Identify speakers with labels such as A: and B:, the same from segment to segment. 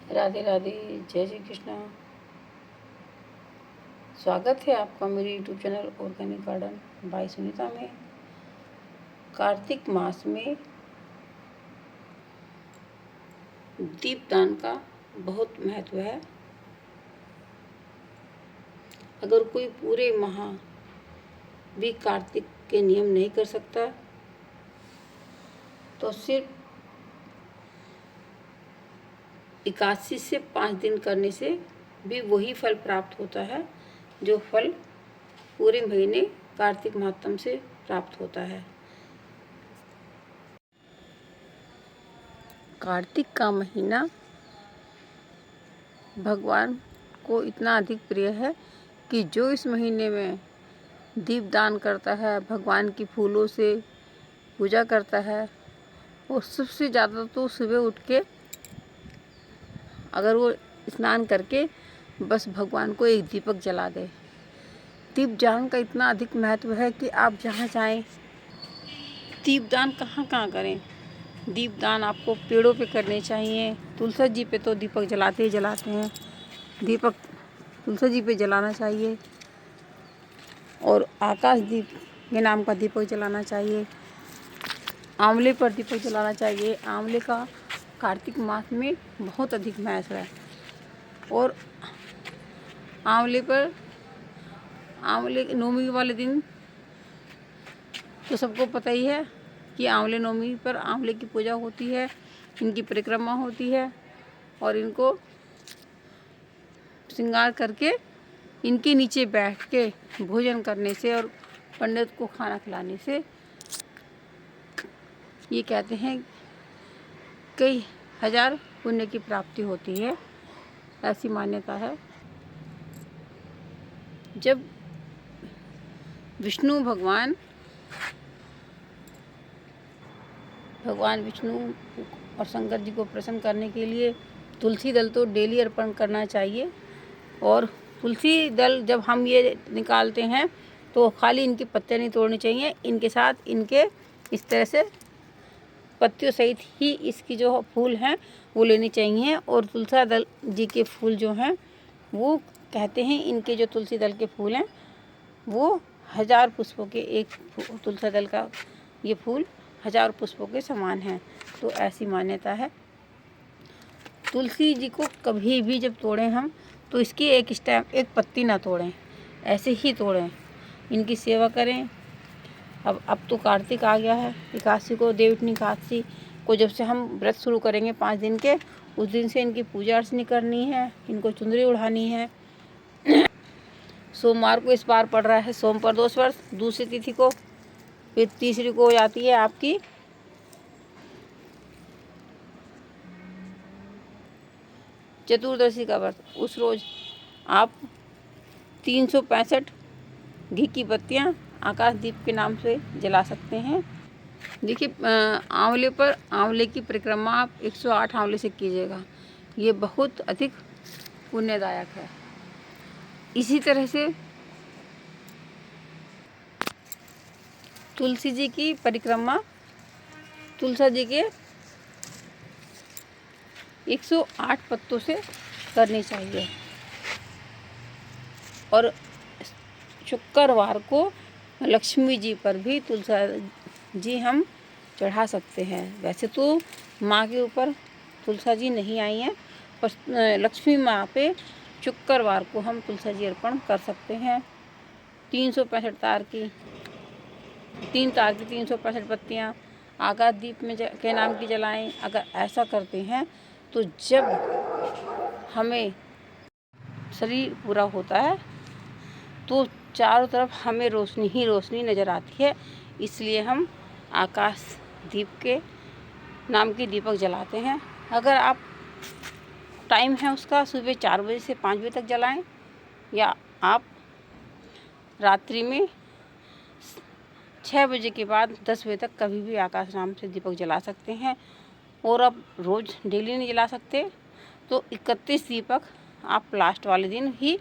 A: राधे राधे, जय श्री कृष्णा। स्वागत है आपका मेरे YouTube channel organic garden by Sunita में। कार्तिक मास में दीपदान का बहुत महत्व है। अगर कोई पूरे माह भी कार्तिक के नियम नहीं कर सकता तो सिर्फ 81 से 5 दिन करने से भी वही फल प्राप्त होता है जो फल पूरे महीने कार्तिक मातम से प्राप्त होता है। कार्तिक का महीना भगवान को इतना अधिक प्रिय है कि जो इस महीने में दीपदान करता है, भगवान की फूलों से पूजा करता है, और सबसे ज़्यादा तो सुबह उठ के अगर वो स्नान करके बस भगवान को एक दीपक जला दे। दीपदान का इतना अधिक महत्व है कि आप जहाँ चाहें दीपदान कहाँ कहाँ करें। दीपदान आपको पेड़ों पे करने चाहिए। तुलसी जी पे तो दीपक जलाते ही जलाते हैं, दीपक तुलसी जी पे जलाना चाहिए, और आकाश दीप के नाम का दीपक जलाना चाहिए। आंवले पर दीपक जलाना चाहिए। आंवले का कार्तिक मास में बहुत अधिक महत्व है। और आंवले नवमी वाले दिन तो सबको पता ही है कि आंवले नवमी पर आंवले की पूजा होती है, इनकी परिक्रमा होती है, और इनको श्रृंगार करके इनके नीचे बैठ के भोजन करने से और पंडित को खाना खिलाने से ये कहते हैं कई हजार पुण्य की प्राप्ति होती है, ऐसी मान्यता है। जब विष्णु भगवान विष्णु और शंकर जी को प्रसन्न करने के लिए तुलसी दल तो डेली अर्पण करना चाहिए। और तुलसी दल जब हम ये निकालते हैं तो खाली इनकी पत्तियां नहीं तोड़नी चाहिए, इनके साथ इनके इस तरह से पत्तियों सहित ही इसकी जो फूल हैं वो लेनी चाहिए। और तुलसी दल जी के फूल जो हैं वो कहते हैं इनके जो तुलसी दल के फूल हैं वो 1000 पुष्पों के एक तुलसी दल का ये फूल 1000 पुष्पों के समान हैं। तो ऐसी मान्यता है। तुलसी जी को कभी भी जब तोड़ें हम तो इसकी एक पत्ती ना तोड़ें, ऐसे ही तोड़ें, इनकी सेवा करें। अब तो कार्तिक आ गया है। एकादशी को, देवउठनी एकादशी को जब से हम व्रत शुरू करेंगे 5 दिन के, उस दिन से इनकी पूजा अर्चना करनी है, इनको चुंदरी उड़ानी है। सोमवार को इस बार पड़ रहा है सोम प्रदोष वर्ष, दूसरी तिथि को, फिर तीसरी को हो जाती है आपकी चतुर्दशी का व्रत। उस रोज आप 365 घी की बत्तियां आकाश दीप के नाम से जला सकते हैं। देखिए, आंवले की परिक्रमा आप 108 आंवले से कीजिएगा, ये बहुत अधिक पुण्यदायक है। इसी तरह से तुलसी जी की परिक्रमा तुलसी जी के 108 पत्तों से करनी चाहिए। और शुक्रवार को लक्ष्मी जी पर भी तुलसी जी हम चढ़ा सकते हैं। वैसे तो माँ के ऊपर तुलसी जी नहीं आई हैं, पर लक्ष्मी माँ पे शुक्रवार को हम तुलसी जी अर्पण कर सकते हैं। 365 तार की 365 पत्तियाँ आकाश दीप में के नाम की जलाएं। अगर ऐसा करते हैं तो जब हमें शरीर पूरा होता है तो चारों तरफ हमें रोशनी ही रोशनी नज़र आती है। इसलिए हम आकाश दीप के नाम के दीपक जलाते हैं। अगर आप टाइम है उसका सुबह 4 बजे से 5 बजे तक जलाएं, या आप रात्रि में 6 बजे के बाद 10 बजे तक कभी भी आकाश नाम से दीपक जला सकते हैं। और अब रोज़ डेली नहीं जला सकते तो 31 दीपक आप लास्ट वाले दिन ही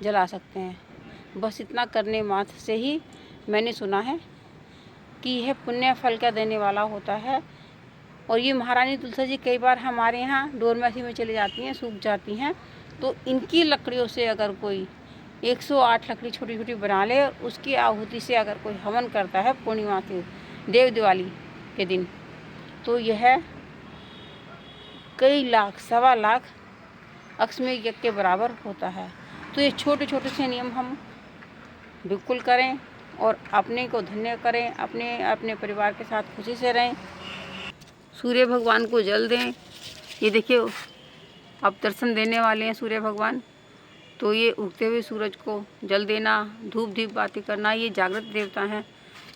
A: जला सकते हैं। बस इतना करने मात्र से ही मैंने सुना है कि यह पुण्य फल का देने वाला होता है। और ये महारानी तुलसी जी कई बार हमारे यहाँ डोरमेसी में चली जाती हैं, सूख जाती हैं, तो इनकी लकड़ियों से अगर कोई 108 लकड़ी छोटी छोटी बना ले और उसकी आहुति से अगर कोई हवन करता है पूर्णिमा के देव दिवाली के दिन, तो यह कई लाख, 1.25 लाख अश्वमेध यज्ञ के बराबर होता है। तो ये छोटे छोटे से नियम हम बिल्कुल करें और अपने को धन्य करें, अपने परिवार के साथ खुशी से रहें। सूर्य भगवान को जल दें। ये देखिए अब दर्शन देने वाले हैं सूर्य भगवान, तो ये उगते हुए सूरज को जल देना, धूप दीप बाती करना, ये जागृत देवता हैं।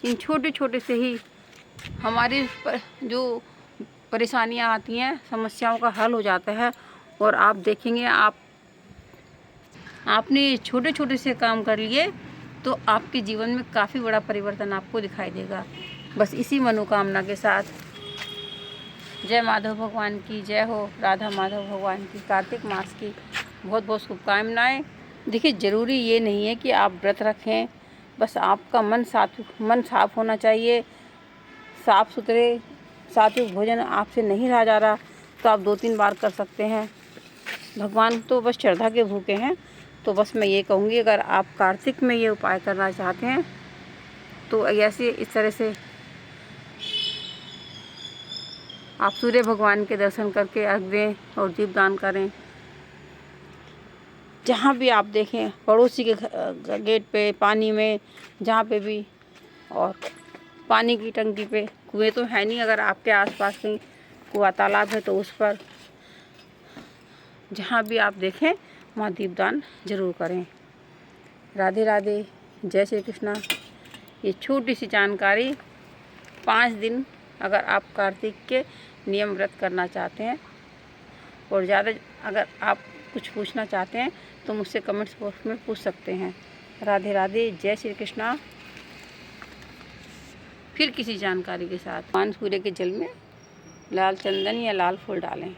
A: इन छोटे छोटे से ही हमारी जो परेशानियां आती हैं, समस्याओं का हल हो जाता है। और आप देखेंगे, आपने छोटे छोटे से काम कर लिए तो आपके जीवन में काफ़ी बड़ा परिवर्तन आपको दिखाई देगा। बस इसी मनोकामना के साथ जय माधव भगवान की जय हो, राधा माधव भगवान की कार्तिक मास की बहुत बहुत शुभकामनाएं। देखिए, ज़रूरी ये नहीं है कि आप व्रत रखें, बस आपका मन साफ होना चाहिए, साफ़ सुथरे सात्विक भोजन आपसे नहीं रहा जा रहा तो आप 2-3 बार कर सकते हैं। भगवान तो बस श्रद्धा के भूखे हैं। तो बस मैं ये कहूँगी, अगर आप कार्तिक में ये उपाय करना चाहते हैं तो ऐसे इस तरह से आप सूर्य भगवान के दर्शन करके अर्घ दें और दीपदान करें। जहाँ भी आप देखें, पड़ोसी के गेट पे, पानी में, जहाँ पे भी, और पानी की टंकी पे, कुएं तो है नहीं, अगर आपके आसपास कहीं कुआं तालाब है तो उस पर, जहाँ भी आप देखें वहाँ दीपदान जरूर करें। राधे राधे, जय श्री कृष्णा। ये छोटी सी जानकारी, 5 दिन अगर आप कार्तिक के नियम व्रत करना चाहते हैं और ज़्यादा अगर आप कुछ पूछना चाहते हैं तो मुझसे कमेंट्स बॉक्स में पूछ सकते हैं। राधे राधे, जय श्री कृष्णा। फिर किसी जानकारी के साथ। पान सूर्य के जल में लाल चंदन या लाल फूल डालें।